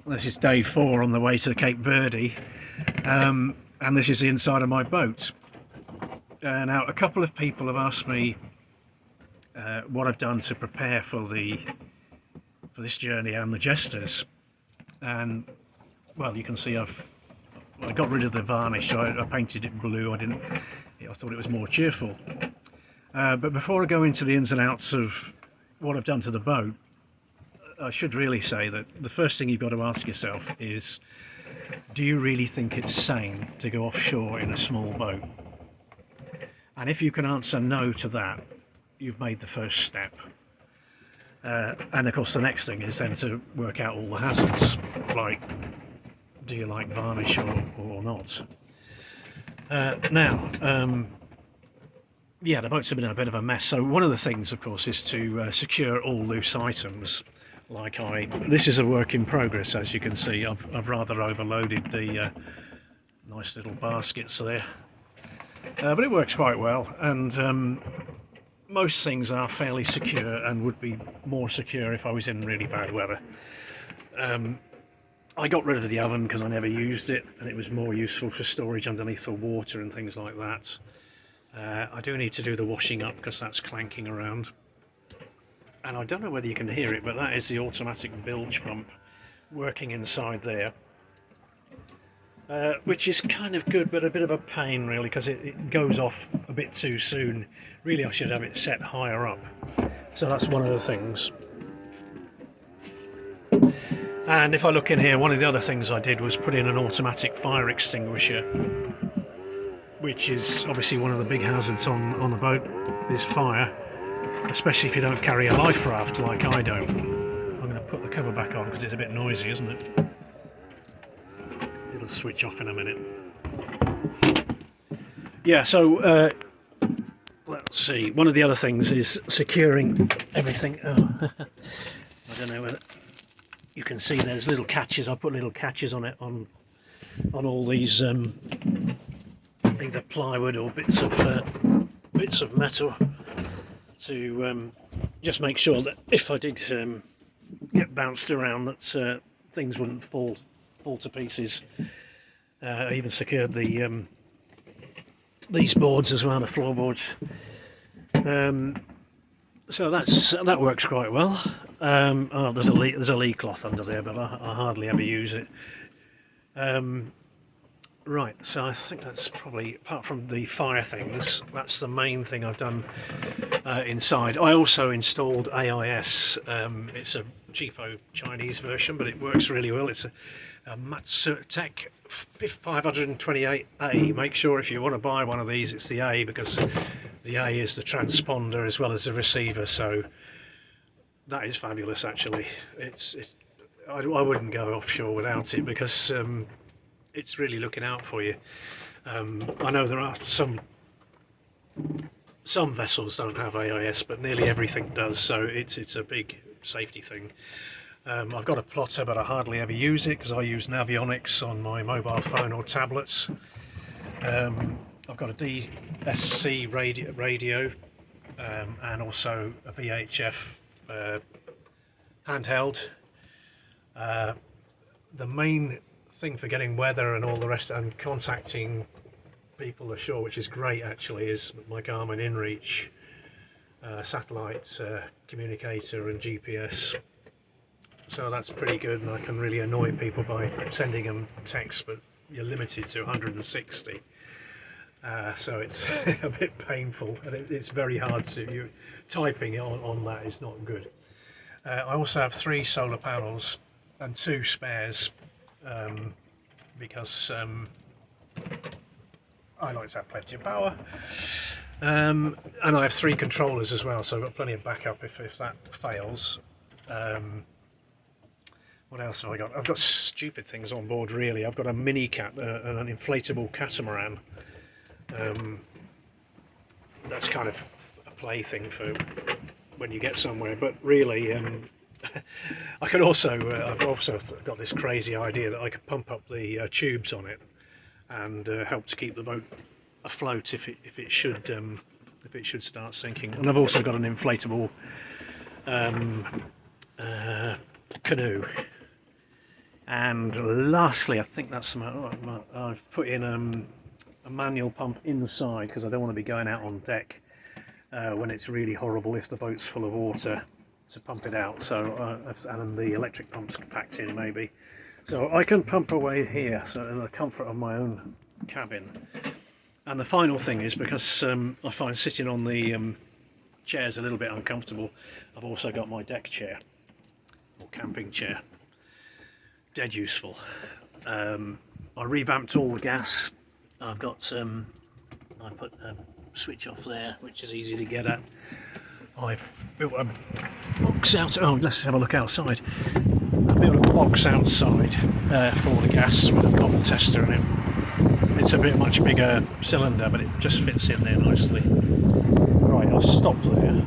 This is day 4 on the way to Cape Verde, and this is the inside of my boat. Now, a couple of people have asked me what I've done to prepare for this journey and the jesters, and well, you can see I got rid of the varnish. I painted it blue. I thought it was more cheerful. But before I go into the ins and outs of what I've done to the boat, I should really say that the first thing you've got to ask yourself is, do you really think it's sane to go offshore in a small boat? And if you can answer no to that, you've made the first step. And of course the next thing is then to work out all the hazards, like do you like varnish or not? Yeah, the boats have been in a bit of a mess, so one of the things of course is to secure all loose items. This is a work in progress, as you can see. I've rather overloaded the nice little baskets there, but it works quite well, and most things are fairly secure and would be more secure if I was in really bad weather. I got rid of the oven because I never used it, and it was more useful for storage underneath for water and things like that. I do need to do the washing up because that's clanking around. And I don't know whether you can hear it, but that is the automatic bilge pump working inside there, which is kind of good, but a bit of a pain really, because it goes off a bit too soon. Really, I should have it set higher up. So that's one of the things. And if I look in here, one of the other things I did was put in an automatic fire extinguisher, which is obviously one of the big hazards on the boat, is fire. Especially if you don't carry a life raft like I don't. I'm going to put the cover back on because it's a bit noisy, isn't it? It'll switch off in a minute. Yeah, so let's see. One of the other things is securing everything. Oh, I don't know whether you can see there's little catches. I put little catches on it on all these either plywood or bits of metal, to just make sure that if I did get bounced around, that things wouldn't fall to pieces. I even secured these boards as well, the floorboards. So that works quite well. Oh, there's a lee cloth under there, but I hardly ever use it. Right, so I think that's probably, apart from the fire things, that's the main thing I've done inside. I also installed AIS. It's a cheapo Chinese version, but it works really well. It's a Matsurtech 528A. Make sure if you want to buy one of these, it's the A, because the A is the transponder as well as the receiver. So that is fabulous, actually. I wouldn't go offshore without it, because it's really looking out for you. I know there are some vessels don't have AIS, but nearly everything does, so it's a big safety thing. I've got a plotter, but I hardly ever use it because I use Navionics on my mobile phone or tablets. I've got a DSC radio and also a VHF handheld. The main thing for getting weather and all the rest and contacting people ashore, which is great actually, is my Garmin InReach satellite communicator and GPS. So that's pretty good, and I can really annoy people by sending them text, but you're limited to 160. So it's a bit painful, and it's very hard to typing on that is not good. I also have 3 solar panels and 2 spares, because I like to have plenty of power, and I have 3 controllers as well, so I've got plenty of backup if that fails. What else have I got? I've got stupid things on board really. I've got a mini cat, an inflatable catamaran. That's kind of a play thing for when you get somewhere, but really I could also, I've also got this crazy idea that I could pump up the tubes on it and help to keep the boat afloat if it should start sinking. And I've also got an inflatable canoe And lastly, I think that's I've put in a manual pump inside because I don't want to be going out on deck when it's really horrible if the boat's full of water to pump it out. So and the electric pump's packed in maybe, so I can pump away here, so in the comfort of my own cabin. And the final thing is, because I find sitting on the chairs a little bit uncomfortable, I've also got my deck chair or camping chair. Dead useful. I revamped all the gas. I've got I put a switch off there, which is easy to get at. I've built a box out. Oh, let's have a look outside. I built a box outside for the gas with a cotton tester in it. It's a bit much bigger cylinder, but it just fits in there nicely. Right, I'll stop there.